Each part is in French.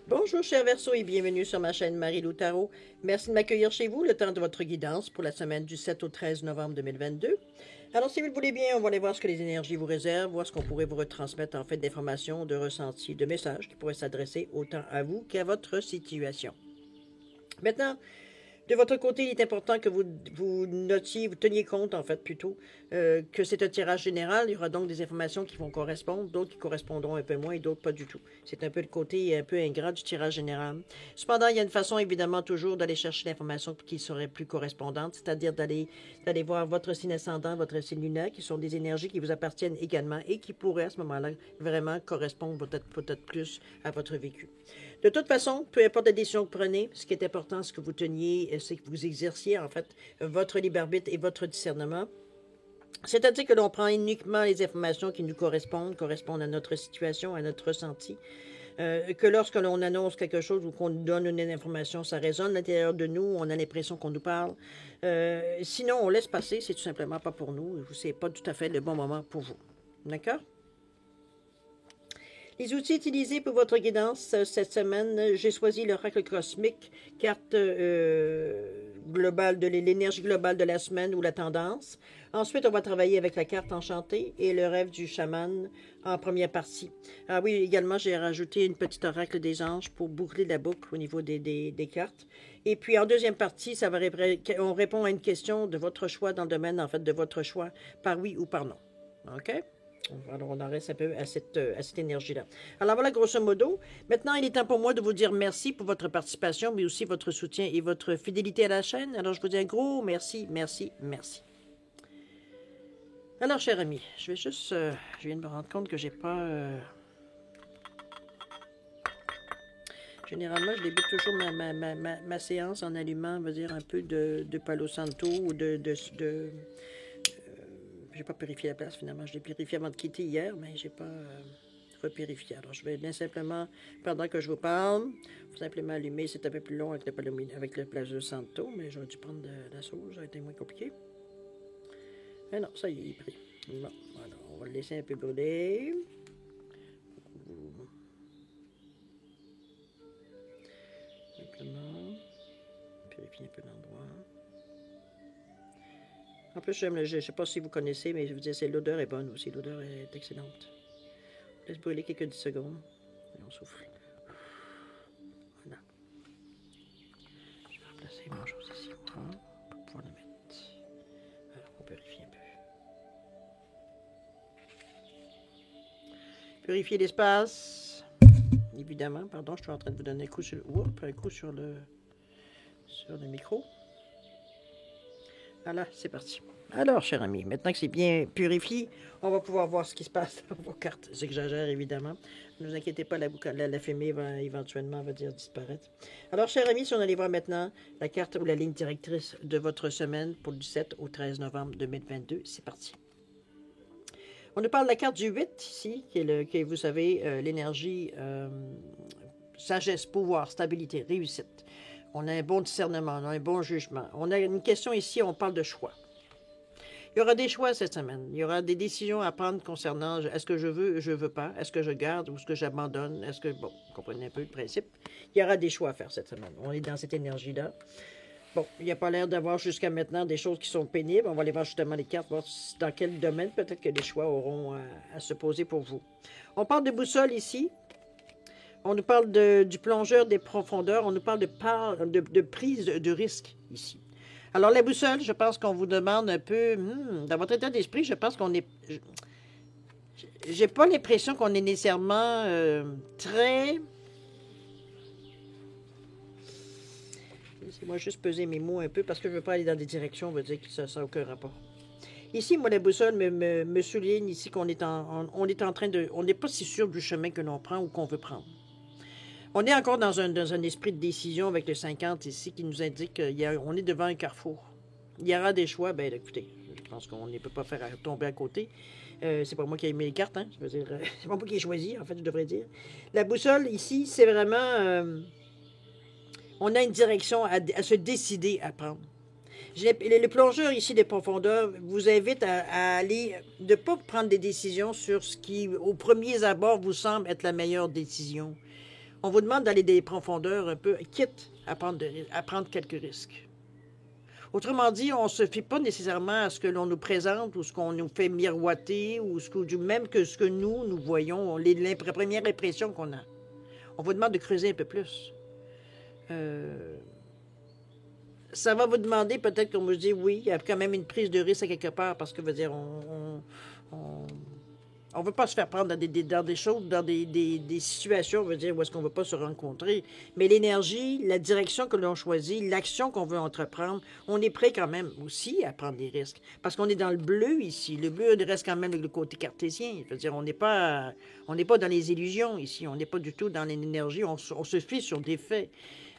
Bonjour chers Verseaux et bienvenue sur ma chaîne Marie-Lou Tarot. Merci de m'accueillir chez vous le temps de votre guidance pour la semaine du 7 au 13 novembre 2022. Alors si vous le voulez bien, on va aller voir ce que les énergies vous réservent, voir ce qu'on pourrait vous retransmettre en fait d'informations, de ressentis, de messages qui pourraient s'adresser autant à vous qu'à votre situation. Maintenant, de votre côté, il est important que vous notiez, vous teniez compte, en fait, plutôt, que c'est un tirage général. Il y aura donc des informations qui vont correspondre, d'autres qui correspondront un peu moins et d'autres pas du tout. C'est un peu le côté un peu ingrat du tirage général. Cependant, il y a une façon, évidemment, toujours d'aller chercher l'information qui serait plus correspondante, c'est-à-dire d'aller voir votre signe ascendant, votre signe lunaire, qui sont des énergies qui vous appartiennent également et qui pourraient, à ce moment-là, vraiment correspondre peut-être plus à votre vécu. De toute façon, peu importe la décision que vous prenez, ce qui est important, c'est que vous teniez, c'est que vous exerciez, en fait, votre libre arbitre et votre discernement. C'est-à-dire que l'on prend uniquement les informations qui nous correspondent à notre situation, à notre ressenti. Que lorsque l'on annonce quelque chose ou qu'on nous donne une information, ça résonne à l'intérieur de nous, on a l'impression qu'on nous parle. Sinon, on laisse passer, c'est tout simplement pas pour nous. C'est pas tout à fait le bon moment pour vous. D'accord? Les outils utilisés pour votre guidance cette semaine, j'ai choisi l'oracle cosmique, carte globale de l'énergie globale de la semaine ou la tendance. Ensuite, on va travailler avec la carte enchantée et le rêve du chaman en première partie. Ah oui, également, j'ai rajouté une petite oracle des anges pour boucler la boucle au niveau des cartes. Et puis, en deuxième partie, on répond à une question de votre choix dans le domaine, en fait, de votre choix, par oui ou par non. OK? Alors, on en reste un peu à cette énergie-là. Alors voilà, grosso modo. Maintenant, il est temps pour moi de vous dire merci pour votre participation, mais aussi votre soutien et votre fidélité à la chaîne. Alors, je vous dis un gros merci, merci, merci. Alors, cher ami, je vais juste... je viens de me rendre compte que j'ai pas... Généralement, je débute toujours ma séance en allumant, on va dire, un peu de Palo Santo ou j'ai pas purifié la place finalement. Je l'ai purifié avant de quitter hier, mais j'ai pas repurifié. Alors je vais bien simplement, pendant que je vous parle, vous simplement allumer. C'est un peu plus long avec le Palo Santo, mais j'aurais dû prendre de la sauce, ça a été moins compliqué. Mais non, ça y est, il est pris. Bon, alors on va le laisser un peu brûler. Simplement purifier un peu l'endroit. En plus, je ne sais pas si vous connaissez, mais je vous dis, l'odeur est bonne aussi. L'odeur est excellente. On laisse brûler quelques 10 secondes. Et on souffle. Voilà. Je vais replacer mon chose ici pour pouvoir la mettre. Alors, on purifie un peu. Purifier l'espace. Évidemment, pardon, je suis en train de vous donner un coup sur le micro. Voilà, c'est parti. Alors, cher ami, maintenant que c'est bien purifié, on va pouvoir voir ce qui se passe dans vos cartes. J'exagère, évidemment. Ne vous inquiétez pas, la fumée va éventuellement, disparaître. Alors, cher ami, si on allait voir maintenant la carte ou la ligne directrice de votre semaine pour du 7 au 13 novembre 2022, c'est parti. On nous parle de la carte du 8 ici, qui est vous savez, l'énergie, sagesse, pouvoir, stabilité, réussite. On a un bon discernement, on a un bon jugement. On a une question ici, on parle de choix. Il y aura des choix cette semaine. Il y aura des décisions à prendre concernant est-ce que je veux pas, est-ce que je garde ou est-ce que j'abandonne, est-ce que, bon, vous comprenez un peu le principe. Il y aura des choix à faire cette semaine. On est dans cette énergie-là. Bon, il n'y a pas l'air d'avoir jusqu'à maintenant des choses qui sont pénibles. On va aller voir justement les cartes, voir dans quel domaine peut-être que les choix auront à se poser pour vous. On parle de boussole ici. On nous parle du plongeur des profondeurs. On nous parle de prise de risque ici. Alors, la boussole, je pense qu'on vous demande un peu... dans votre état d'esprit, je pense qu'on est... J'ai pas l'impression qu'on est nécessairement très... Laissez-moi juste peser mes mots un peu parce que je ne veux pas aller dans des directions, on va dire que ça n'a aucun rapport. Ici, moi, la boussole me souligne ici qu'on est on est en train de... On n'est pas si sûr du chemin que l'on prend ou qu'on veut prendre. On est encore dans un esprit de décision avec le 50 ici qui nous indique qu'on est devant un carrefour. Il y aura des choix. Ben écoutez, je pense qu'on ne peut pas faire tomber à côté. C'est pas moi qui ai mis les cartes, hein. Je veux dire, c'est pas moi qui ai choisi, en fait, je devrais dire. La boussole, ici, c'est vraiment... on a une direction à se décider à prendre. Le plongeur ici des profondeurs vous invite à aller, de ne pas prendre des décisions sur ce qui, au premier abord, vous semble être la meilleure décision. On vous demande d'aller des profondeurs un peu, quitte à prendre quelques risques. Autrement dit, on ne se fie pas nécessairement à ce que l'on nous présente ou ce qu'on nous fait miroiter ou même que ce que nous voyons, la première impression qu'on a. On vous demande de creuser un peu plus. Ça va vous demander peut-être qu'on me dit oui, il y a quand même une prise de risque à quelque part parce que veut dire on veut pas se faire prendre dans des choses, dans des situations, veut dire où est-ce qu'on veut pas se rencontrer. Mais l'énergie, la direction que l'on choisit, l'action qu'on veut entreprendre, on est prêt quand même aussi à prendre des risques. Parce qu'on est dans le bleu ici. Le bleu reste quand même le côté cartésien. Je veux dire, on n'est pas dans les illusions ici. On n'est pas du tout dans l'énergie. On se fie sur des faits.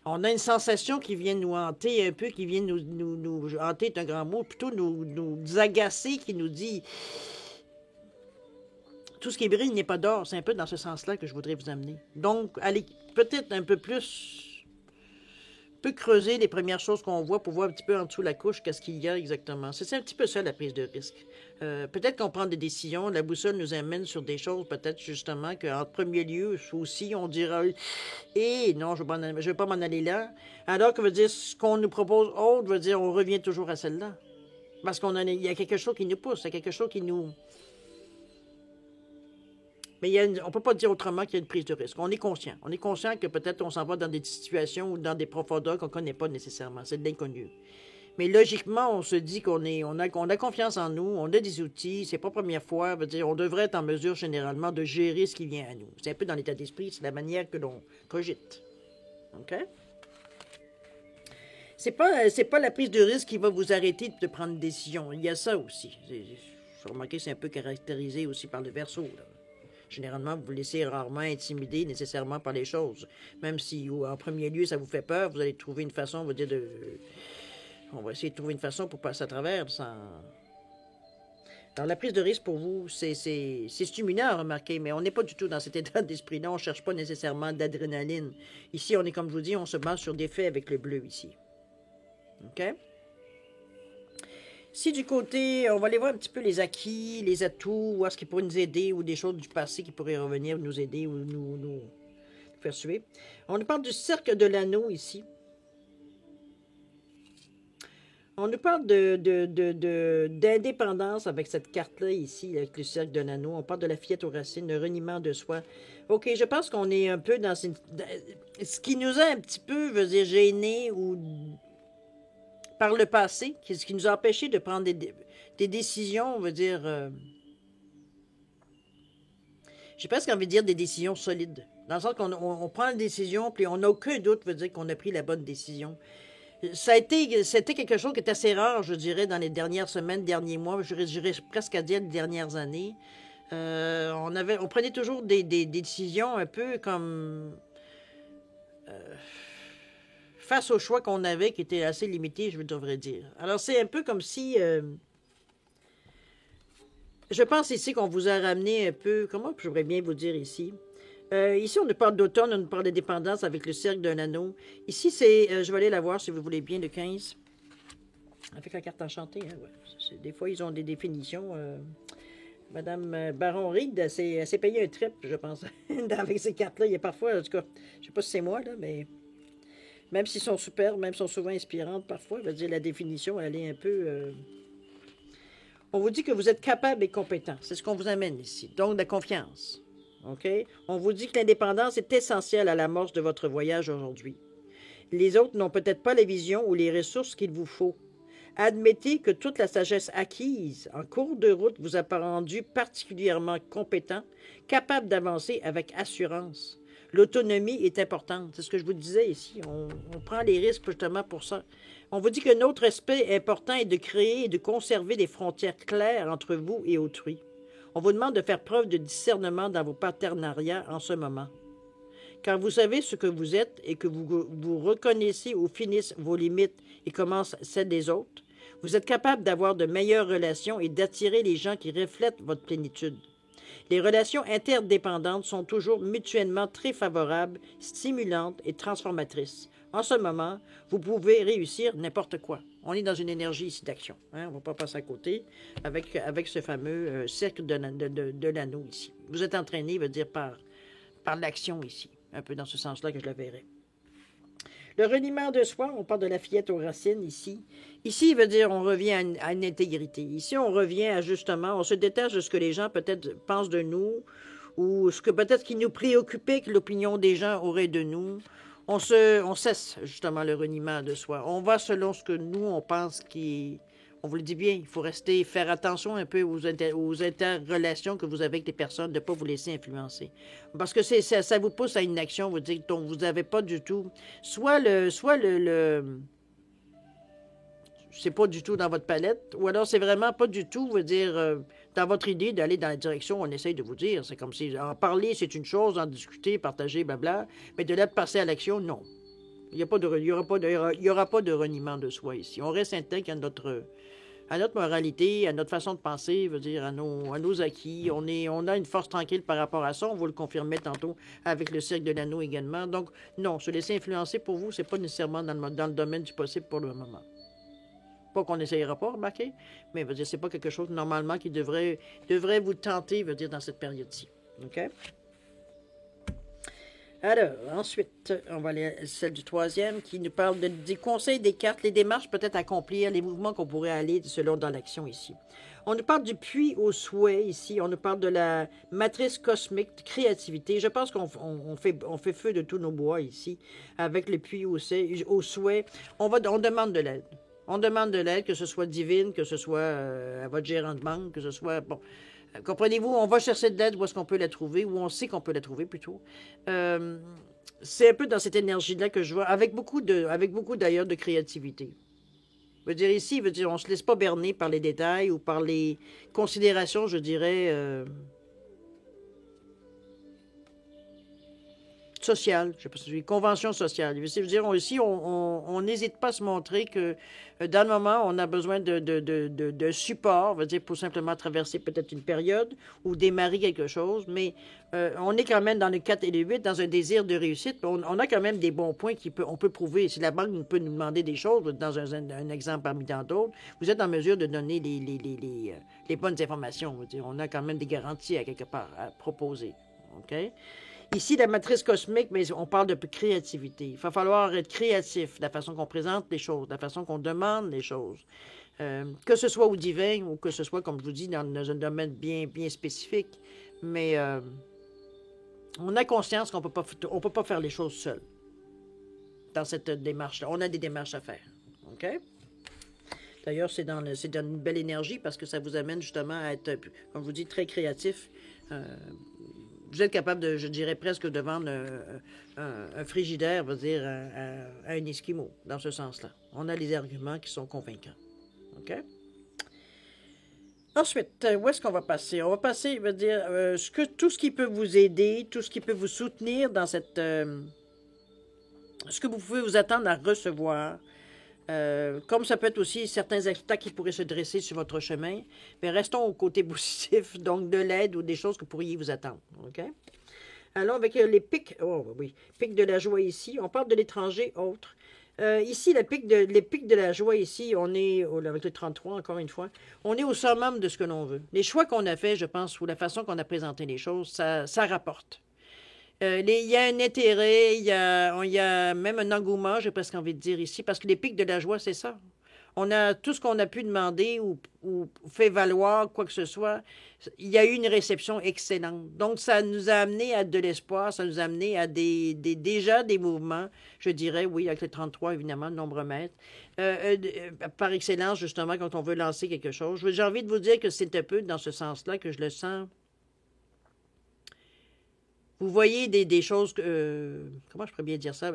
On a une sensation qui vient nous hanter un peu, qui vient nous hanter, est un grand mot, plutôt nous agacer, qui nous dit tout ce qui brille n'est pas d'or. C'est un peu dans ce sens-là que je voudrais vous amener. Donc, allez peut-être un peu creuser les premières choses qu'on voit pour voir un petit peu en dessous la couche qu'est-ce qu'il y a exactement. C'est un petit peu ça la prise de risque. Peut-être qu'on prend des décisions, la boussole nous amène sur des choses peut-être justement qu'en premier lieu aussi on dira non, je ne vais pas m'en aller là. Alors que veut dire ce qu'on nous propose autre veut dire on revient toujours à celle-là. Parce qu'il y a quelque chose qui nous pousse, il y a quelque chose qui nous... Mais on ne peut pas dire autrement qu'il y a une prise de risque. On est conscient. On est conscient que peut-être on s'en va dans des situations ou dans des profondeurs qu'on ne connaît pas nécessairement. C'est de l'inconnu. Mais logiquement, on se dit qu'on a confiance en nous, on a des outils, c'est pas la première fois. Veut dire, on devrait être en mesure généralement de gérer ce qui vient à nous. C'est un peu dans l'état d'esprit, c'est la manière que l'on cogite. OK? C'est pas la prise de risque qui va vous arrêter de prendre une décision. Il y a ça aussi. J'ai remarqué que c'est un peu caractérisé aussi par le Verseau, là. Généralement, vous vous laissez rarement intimider nécessairement par les choses. Même si, en premier lieu, ça vous fait peur, vous allez trouver une façon, on va essayer de trouver une façon pour passer à travers sans... Alors, la prise de risque pour vous, c'est stimulant à remarquer, mais on n'est pas du tout dans cet état d'esprit-là. On ne cherche pas nécessairement d'adrénaline. Ici, on est, comme je vous dis, on se base sur des faits avec le bleu ici. OK? Si du côté, on va aller voir un petit peu les acquis, les atouts, où est-ce qu'ils pourraient nous aider, ou des choses du passé qui pourraient revenir nous aider ou nous faire suivre. On nous parle du cercle de l'anneau ici. On nous parle d'indépendance avec cette carte-là ici, avec le cercle de l'anneau. On parle de la fillette aux racines, le reniement de soi. OK, je pense qu'on est un peu dans ce qui nous a un petit peu, je veux dire, gênés ou... par le passé, ce qui nous a empêché de prendre des décisions, on veut dire... j'ai presque envie de dire des décisions solides. Dans le sens qu'on prend une décision, puis on n'a aucun doute, veut dire qu'on a pris la bonne décision. C'était quelque chose qui est assez rare, je dirais, dans les dernières semaines, derniers mois, j'irais presque à dire les dernières années. On prenait toujours des décisions un peu comme... face au choix qu'on avait, qui était assez limité, je devrais dire. Alors, c'est un peu comme si... je pense ici qu'on vous a ramené un peu... Comment je pourrais bien vous dire ici? Ici, on nous parle d'automne, on nous parle de dépendance avec le cercle d'un anneau. Ici, c'est... je vais aller la voir, si vous voulez bien, le 15. Avec la carte enchantée, hein, ouais. Des fois, ils ont des définitions. Madame Baron Reed, elle s'est payé un trip, je pense, avec ces cartes-là. Il y a parfois, en tout cas, je ne sais pas si c'est moi, là, mais... Même s'ils sont superbes, même s'ils sont souvent inspirantes parfois, je veux dire, la définition, elle est un peu... On vous dit que vous êtes capable et compétent. C'est ce qu'on vous amène ici. Donc, de la confiance. OK? On vous dit que l'indépendance est essentielle à l'amorce de votre voyage aujourd'hui. Les autres n'ont peut-être pas la vision ou les ressources qu'il vous faut. Admettez que toute la sagesse acquise en cours de route vous a rendu particulièrement compétent, capable d'avancer avec assurance. L'autonomie est importante. C'est ce que je vous disais ici. On prend les risques justement pour ça. On vous dit qu'un autre aspect important est de créer et de conserver des frontières claires entre vous et autrui. On vous demande de faire preuve de discernement dans vos partenariats en ce moment. Quand vous savez ce que vous êtes et que vous reconnaissez où finissent vos limites et commencent celles des autres, vous êtes capable d'avoir de meilleures relations et d'attirer les gens qui reflètent votre plénitude. Les relations interdépendantes sont toujours mutuellement très favorables, stimulantes et transformatrices. En ce moment, vous pouvez réussir n'importe quoi. On est dans une énergie ici d'action. Hein? On ne va pas passer à côté avec ce fameux cercle de l'anneau ici. Vous êtes entraîné, veut dire, par l'action ici. un peu dans ce sens-là que je le verrais. Le reniement de soi, on parle de la fillette aux racines ici. Ici, il veut dire on revient à une intégrité. Ici, on revient à justement, on se détache de ce que les gens peut-être pensent de nous ou ce que peut-être qui nous préoccupait que l'opinion des gens aurait de nous. On cesse justement le reniement de soi. On va selon ce que nous, on pense qui... On vous le dit bien, il faut faire attention un peu aux interrelations que vous avez avec les personnes, de ne pas vous laisser influencer. Parce que ça vous pousse à une action, vous dites, dont vous n'avez pas du tout... c'est pas du tout dans votre palette, ou alors c'est vraiment pas du tout, veut dire, dans votre idée d'aller dans la direction où on essaye de vous dire. C'est comme si en parler, c'est une chose, en discuter, partager, blabla, mais de là de passer à l'action, non. Il n'y aura pas de reniement de soi ici. On reste intègre à notre moralité, à notre façon de penser, veut dire à nos acquis. On a une force tranquille par rapport à ça. On vous le confirmait tantôt avec le cercle de l'anneau également. Donc, non, se laisser influencer pour vous, c'est pas nécessairement dans le domaine du possible pour le moment. Pas qu'on n'essayera pas, remarquez, mais veut dire, c'est pas quelque chose normalement qui devrait vous tenter, veut dire, dans cette période-ci. OK? Alors, ensuite, on va aller à celle du troisième qui nous parle des conseils, des cartes, les démarches peut-être à accomplir, les mouvements qu'on pourrait aller selon dans l'action ici. On nous parle du puits au souhait ici, on nous parle de la matrice cosmique, de créativité. Je pense qu'on fait feu de tous nos bois ici, avec le puits au souhait. On demande de l'aide. On demande de l'aide, que ce soit divine, que ce soit à votre gérant de banque, que ce soit... Bon, comprenez-vous, on va chercher de l'aide où est-ce qu'on peut la trouver, où on sait qu'on peut la trouver plutôt. C'est un peu dans cette énergie-là que je vois, avec beaucoup d'ailleurs de créativité. Je veux dire ici, on ne se laisse pas berner par les détails ou par les considérations, je dirais, sociale, je sais pas si convention sociale. Je veux dire, ici, on n'hésite pas à se montrer que dans le moment, on a besoin de support, veut dire, pour simplement traverser peut-être une période ou démarrer quelque chose, mais on est quand même dans le 4 et le 8, dans un désir de réussite. On a quand même des bons points qu'on peut prouver. Si la banque peut nous demander des choses, dans un exemple parmi tant d'autres, vous êtes en mesure de donner les bonnes informations. Veut dire, on a quand même des garanties à quelque part à proposer. OK? Ici, la matrice cosmique, mais on parle de créativité. Il va falloir être créatif de la façon qu'on présente les choses, de la façon qu'on demande les choses. Que ce soit au divin ou que ce soit, comme je vous dis, dans un domaine bien, bien spécifique. Mais on a conscience qu'on ne peut pas faire les choses seul dans cette démarche-là. On a des démarches à faire. OK? D'ailleurs, c'est dans une belle énergie parce que ça vous amène justement à être, comme je vous dis, très créatif. Vous êtes capable de, je dirais presque de vendre un frigidaire, veut dire, à un Esquimau, dans ce sens-là. On a les arguments qui sont convaincants. OK? Ensuite, où est-ce qu'on va passer? On va passer, veut dire, tout ce qui peut vous aider, tout ce qui peut vous soutenir dans cette... ce que vous pouvez vous attendre à recevoir. Comme ça peut être aussi certains obstacles qui pourraient se dresser sur votre chemin, mais restons au côté positif, donc de l'aide ou des choses que pourriez vous attendre. OK? Allons avec les pics. Oh oui, pics de la joie ici. On parle de l'étranger autre. Ici, les pics de la joie ici, on est, avec le 33 encore une fois, on est au summum de ce que l'on veut. Les choix qu'on a faits, je pense, ou la façon qu'on a présenté les choses, ça rapporte. Il y a un intérêt, il y a même un engouement, j'ai presque envie de dire ici, parce que les pics de la joie, c'est ça. On a tout ce qu'on a pu demander ou fait valoir, quoi que ce soit. Il y a eu une réception excellente. Donc, ça nous a amené à de l'espoir, ça nous a amené à déjà des mouvements, je dirais, oui, avec le 33, évidemment, le nombre mètre, par excellence, justement, quand on veut lancer quelque chose. J'ai envie de vous dire que c'est un peu dans ce sens-là que je le sens. Vous voyez des choses, comment je pourrais bien dire ça,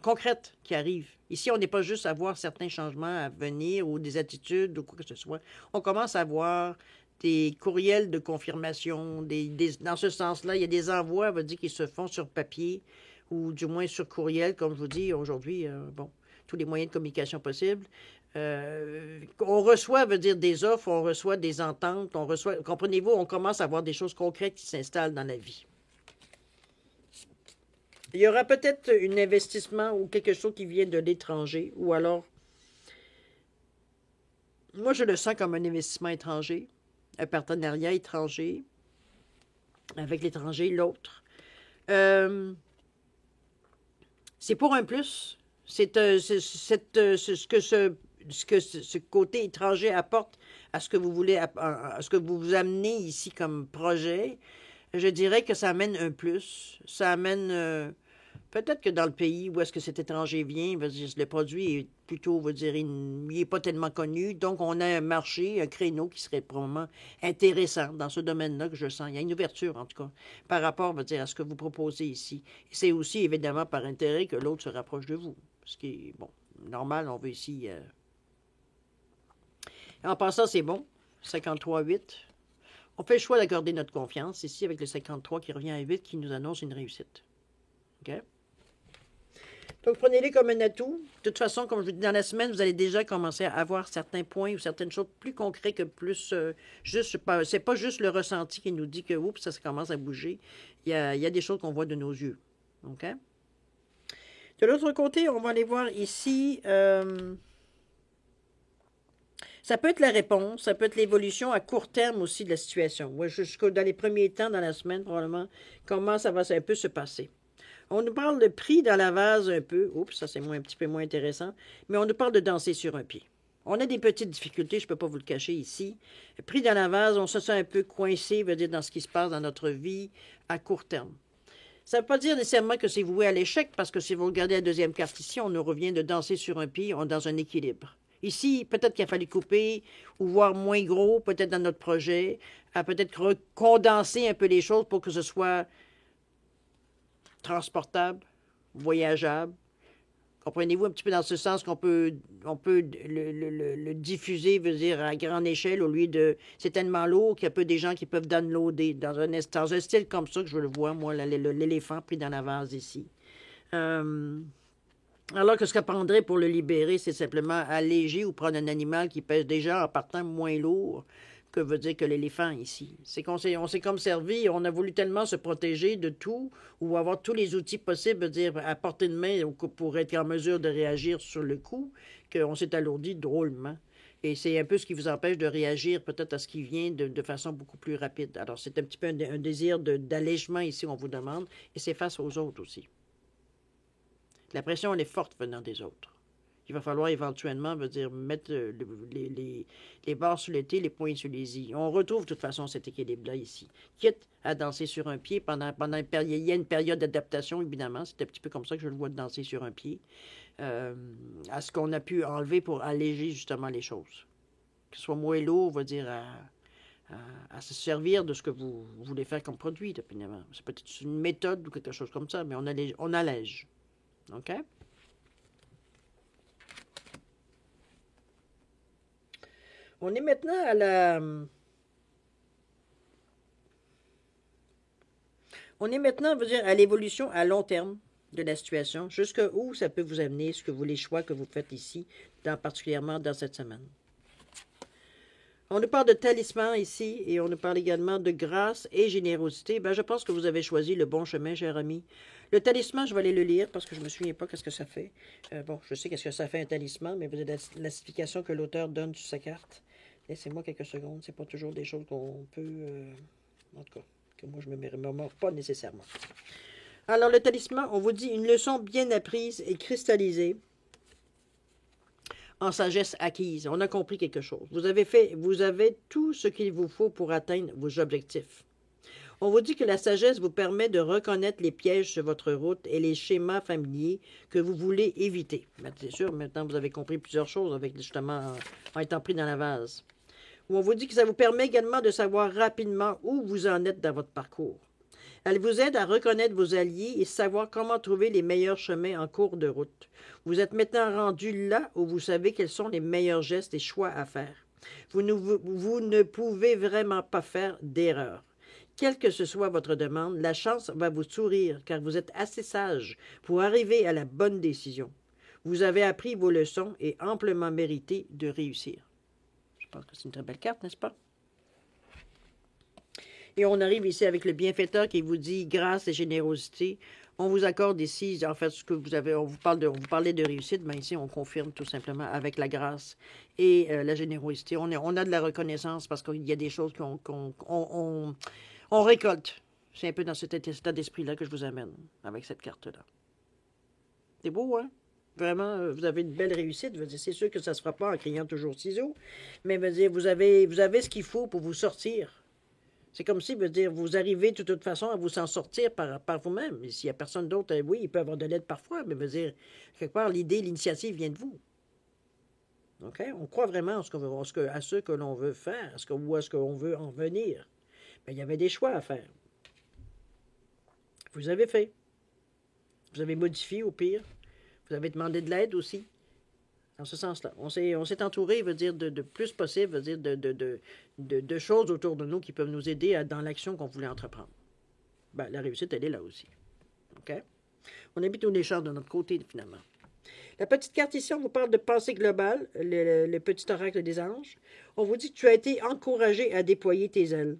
concrètes qui arrivent. Ici, on n'est pas juste à voir certains changements à venir ou des attitudes ou quoi que ce soit. On commence à voir des courriels de confirmation. Dans ce sens-là, il y a des envois, on va dire, qui se font sur papier ou du moins sur courriel, comme je vous dis aujourd'hui, tous les moyens de communication possibles. On reçoit, veut dire, des offres, on reçoit des ententes, comprenez-vous, on commence à voir des choses concrètes qui s'installent dans la vie. Il y aura peut-être un investissement ou quelque chose qui vient de l'étranger, ou alors, moi je le sens comme un investissement étranger, un partenariat étranger, avec l'étranger, l'autre. C'est pour un plus. Ce que ce côté étranger apporte à ce que vous voulez, à ce que vous vous amenez ici comme projet, je dirais que ça amène un plus. Ça amène peut-être que dans le pays où est-ce que cet étranger vient, le produit est plutôt, il n'est pas tellement connu. Donc, on a un marché, un créneau qui serait probablement intéressant dans ce domaine-là que je sens. Il y a une ouverture, en tout cas, par rapport, à ce que vous proposez ici. C'est aussi, évidemment, par intérêt que l'autre se rapproche de vous. Ce qui est, bon, normal, on veut ici... En passant, c'est bon. 53,8. On fait le choix d'accorder notre confiance ici avec le 53 qui revient à 8 qui nous annonce une réussite. OK? Donc, prenez-les comme un atout. De toute façon, comme je vous dis, dans la semaine, vous allez déjà commencer à avoir certains points ou certaines choses plus concrètes que plus juste. C'est pas juste le ressenti qui nous dit que oups, ça commence à bouger. Il y a des choses qu'on voit de nos yeux. OK? De l'autre côté, on va aller voir ici. Ça peut être la réponse, ça peut être l'évolution à court terme aussi de la situation. Ouais, jusqu'au dans les premiers temps dans la semaine, probablement, comment ça va un peu se passer. On nous parle de prix dans la vase un peu. Oups, ça c'est un petit peu moins intéressant. Mais on nous parle de danser sur un pied. On a des petites difficultés, je ne peux pas vous le cacher ici. Pris dans la vase, on se sent un peu coincé, veut dire dans ce qui se passe dans notre vie à court terme. Ça ne veut pas dire nécessairement que c'est voué à l'échec, parce que si vous regardez la deuxième carte ici, on nous revient de danser sur un pied, on est dans un équilibre. Ici, peut-être qu'il a fallu couper ou voir moins gros, peut-être dans notre projet, à peut-être condenser un peu les choses pour que ce soit transportable, voyageable. Comprenez-vous un petit peu dans ce sens qu'on peut, le diffuser, veut dire, à grande échelle, au lieu de... C'est tellement lourd qu'il y a peu des gens qui peuvent downloader dans un style comme ça que je le vois, moi, l'éléphant pris dans la vase ici. Alors que ce qu'on prendrait pour le libérer, c'est simplement alléger ou prendre un animal qui pèse déjà en partant moins lourd que veut dire que l'éléphant ici. On s'est comme servi, on a voulu tellement se protéger de tout ou avoir tous les outils possibles, dire à portée de main pour être en mesure de réagir sur le coup, qu'on s'est alourdi drôlement. Et c'est un peu ce qui vous empêche de réagir peut-être à ce qui vient de façon beaucoup plus rapide. Alors c'est un petit peu un désir d'allègement ici, on vous demande, et c'est face aux autres aussi. La pression, elle est forte venant des autres. Il va falloir éventuellement, mettre les barres sur les T, les points sur les I. On retrouve de toute façon cet équilibre-là ici. Quitte à danser sur un pied pendant une période, il y a une période d'adaptation, évidemment. C'est un petit peu comme ça que je le vois de danser sur un pied. À ce qu'on a pu enlever pour alléger justement les choses. Que ce soit moins lourd, à se servir de ce que vous voulez faire comme produit, évidemment. C'est peut-être une méthode ou quelque chose comme ça, mais on allège. OK? On est maintenant à l'évolution à long terme de la situation, jusqu'où ça peut vous amener, les choix que vous faites ici, particulièrement dans cette semaine. On nous parle de talisman ici, et on nous parle également de grâce et générosité. Je pense que vous avez choisi le bon chemin, cher ami. Le talisman, je vais aller le lire parce que je ne me souviens pas qu'est-ce que ça fait. Je sais qu'est-ce que ça fait un talisman, mais vous avez la signification que l'auteur donne sur sa carte. Laissez-moi quelques secondes. C'est pas toujours des choses qu'on peut... en tout cas, que moi je ne me remémore pas nécessairement. Alors, le talisman, on vous dit une leçon bien apprise et cristallisée en sagesse acquise. On a compris quelque chose. Vous avez tout ce qu'il vous faut pour atteindre vos objectifs. On vous dit que la sagesse vous permet de reconnaître les pièges sur votre route et les schémas familiers que vous voulez éviter. C'est sûr, maintenant vous avez compris plusieurs choses avec justement en étant pris dans la vase. Ou on vous dit que ça vous permet également de savoir rapidement où vous en êtes dans votre parcours. Elle vous aide à reconnaître vos alliés et savoir comment trouver les meilleurs chemins en cours de route. Vous êtes maintenant rendu là où vous savez quels sont les meilleurs gestes et choix à faire. Vous ne pouvez vraiment pas faire d'erreur. Quelle que ce soit votre demande, la chance va vous sourire car vous êtes assez sage pour arriver à la bonne décision. Vous avez appris vos leçons et amplement mérité de réussir. Je pense que c'est une très belle carte, n'est-ce pas? Et on arrive ici avec le bienfaiteur qui vous dit grâce et générosité. On vous accorde ici, en fait, ce que vous avez, on vous parlait de réussite, mais ici on confirme tout simplement avec la grâce et la générosité. On a de la reconnaissance parce qu'il y a des choses qu'on récolte. C'est un peu dans cet état d'esprit-là que je vous amène avec cette carte-là. C'est beau, hein? Vraiment, vous avez une belle réussite. C'est sûr que ça ne se fera pas en criant toujours ciseaux, mais vous avez ce qu'il faut pour vous sortir. C'est comme si, vous arrivez de toute façon à vous en sortir par vous-même. S'il n'y a personne d'autre, oui, il peut y avoir de l'aide parfois, mais quelque part, l'initiative vient de vous. OK? On croit vraiment à ce que l'on veut faire, ou à ce qu'on veut en venir. Mais il y avait des choix à faire. Vous avez fait. Vous avez modifié au pire. Vous avez demandé de l'aide aussi. Dans ce sens-là. On s'est entouré, de plus possible, de choses autour de nous qui peuvent nous aider dans l'action qu'on voulait entreprendre. Ben, la réussite, elle est là aussi. OK? On habite tous les chances de notre côté, finalement. La petite carte ici, on vous parle de pensée globale, le petit oracle des anges. On vous dit que tu as été encouragé à déployer tes ailes.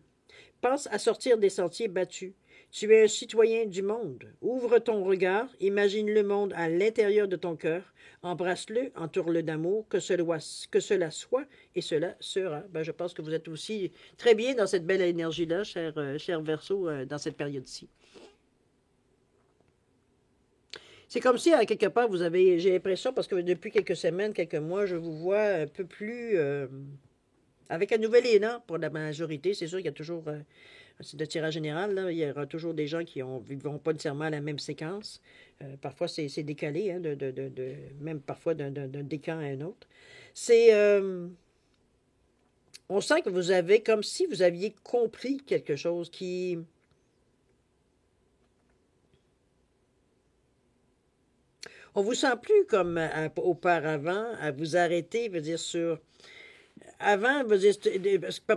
Pense à sortir des sentiers battus. Tu es un citoyen du monde. Ouvre ton regard, imagine le monde à l'intérieur de ton cœur, embrasse-le, entoure-le d'amour, que cela soit et cela sera. Ben, je pense que vous êtes aussi très bien dans cette belle énergie-là, cher Verseau, dans cette période-ci. C'est comme si, à quelque part, j'ai l'impression, parce que depuis quelques semaines, quelques mois, je vous vois un peu plus avec un nouvel élan pour la majorité. C'est sûr qu'il y a toujours, c'est de tirage général, là, il y aura toujours des gens qui ne vont pas nécessairement à la même séquence. Parfois, c'est décalé, hein, même parfois d'un décan à un autre. On sent que vous avez, comme si vous aviez compris quelque chose qui... On vous sent plus comme auparavant à vous arrêter, sur... Avant,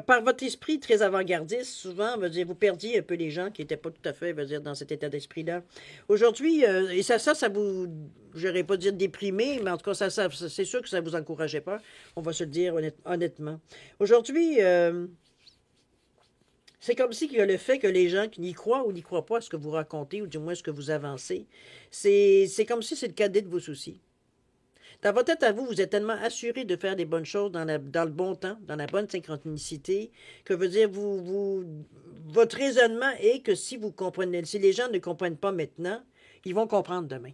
par votre esprit très avant-gardiste, souvent, vous perdiez un peu les gens qui n'étaient pas tout à fait, dans cet état d'esprit-là. Aujourd'hui, et ça vous, je n'aurais pas dire déprimé, mais en tout cas, c'est sûr que ça ne vous encourageait pas. On va se le dire honnêtement. Aujourd'hui, c'est comme si le fait que les gens qui n'y croient ou n'y croient pas à ce que vous racontez, ou du moins ce que vous avancez, c'est comme si c'est le cadet de vos soucis. Dans votre tête à vous, vous êtes tellement assuré de faire des bonnes choses dans le bon temps, dans la bonne synchronicité, que votre raisonnement est que si les gens ne comprennent pas maintenant, ils vont comprendre demain.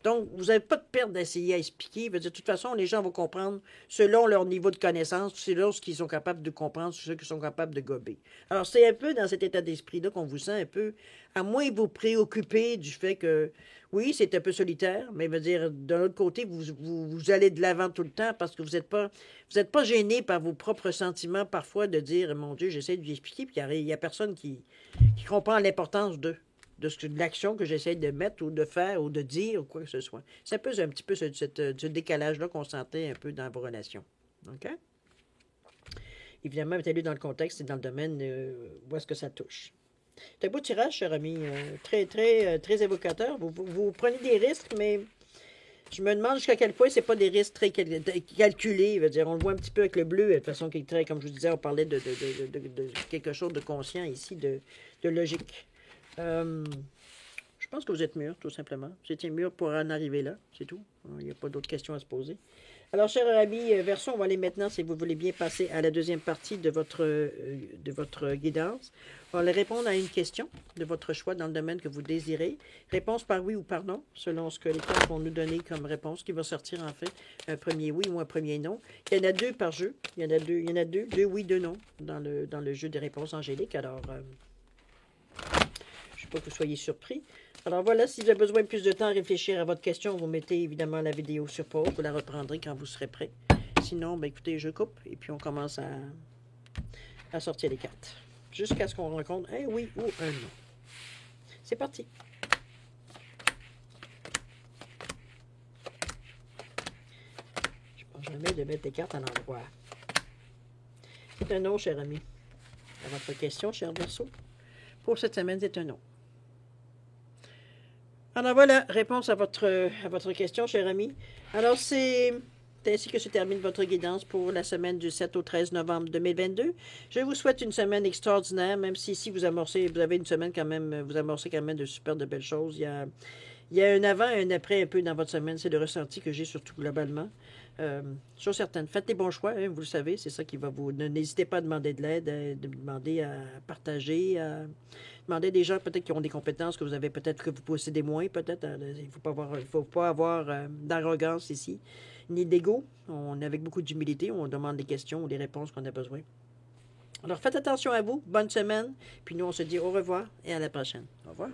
Donc, vous n'avez pas de perte d'essayer à expliquer. De toute façon, les gens vont comprendre selon leur niveau de connaissance, selon ce qu'ils sont capables de comprendre, ce qu'ils sont capables de gober. Alors, c'est un peu dans cet état d'esprit-là qu'on vous sent un peu, à moins vous préoccuper du fait que, oui, c'est un peu solitaire, mais d'un autre côté, vous allez de l'avant tout le temps parce que vous n'êtes pas gêné par vos propres sentiments parfois de dire, mon Dieu, j'essaie de lui expliquer, puis il n'y a personne qui comprend l'importance de l'action que j'essaie de mettre ou de faire ou de dire ou quoi que ce soit. C'est un petit peu ce décalage-là qu'on sentait un peu dans vos relations. OK? Évidemment, mettez-le dans le contexte et dans le domaine où est-ce que ça touche. C'est un beau tirage, cher ami. Très, très, très évocateur. Vous prenez des risques, mais je me demande jusqu'à quel point c'est pas des risques très calculés. On le voit un petit peu avec le bleu, de façon qui est très, comme je vous disais, on parlait de quelque chose de conscient ici, de logique. Je pense que vous êtes mûr, tout simplement. Vous étiez mûr pour en arriver là, c'est tout. Il n'y a pas d'autres questions à se poser. Alors, cher ami Verseau, on va aller maintenant, si vous voulez bien passer à la deuxième partie de votre guidance. On va aller répondre à une question de votre choix dans le domaine que vous désirez. Réponse par oui ou par non, selon ce que les cartes vont nous donner comme réponse, qui va sortir en fait un premier oui ou un premier non. Il y en a deux par jeu. Il y en a deux oui, deux non, dans le jeu des réponses angéliques. Alors, je ne veux pas que vous soyez surpris. Alors voilà, si vous avez besoin de plus de temps à réfléchir à votre question, vous mettez évidemment la vidéo sur pause. Vous la reprendrez quand vous serez prêt. Sinon, écoutez, je coupe et puis on commence à sortir les cartes. Jusqu'à ce qu'on rencontre un oui ou un non. C'est parti. Je pense jamais de mettre les cartes à l'endroit. C'est un non, cher ami. À votre question, cher Verseau. Pour cette semaine, c'est un non. Alors voilà, réponse à votre question, cher ami. Alors c'est ainsi que se termine votre guidance pour la semaine du 7 au 13 novembre 2022. Je vous souhaite une semaine extraordinaire, même si ici vous avez une semaine quand même, vous amorcez quand même de super de belles choses. Il y a un avant et un après un peu dans votre semaine. C'est le ressenti que j'ai surtout globalement. Sur certaines. Faites les bons choix, hein, vous le savez. C'est ça qui va vous... N'hésitez pas à demander de l'aide, à demander à partager, à demander à des gens peut-être qui ont des compétences que vous avez peut-être que vous possédez moins. Peut-être. Il ne faut pas avoir d'arrogance ici, ni d'ego. On est avec beaucoup d'humilité. On demande des questions ou des réponses qu'on a besoin. Alors faites attention à vous. Bonne semaine. Puis nous, on se dit au revoir et à la prochaine. Au revoir.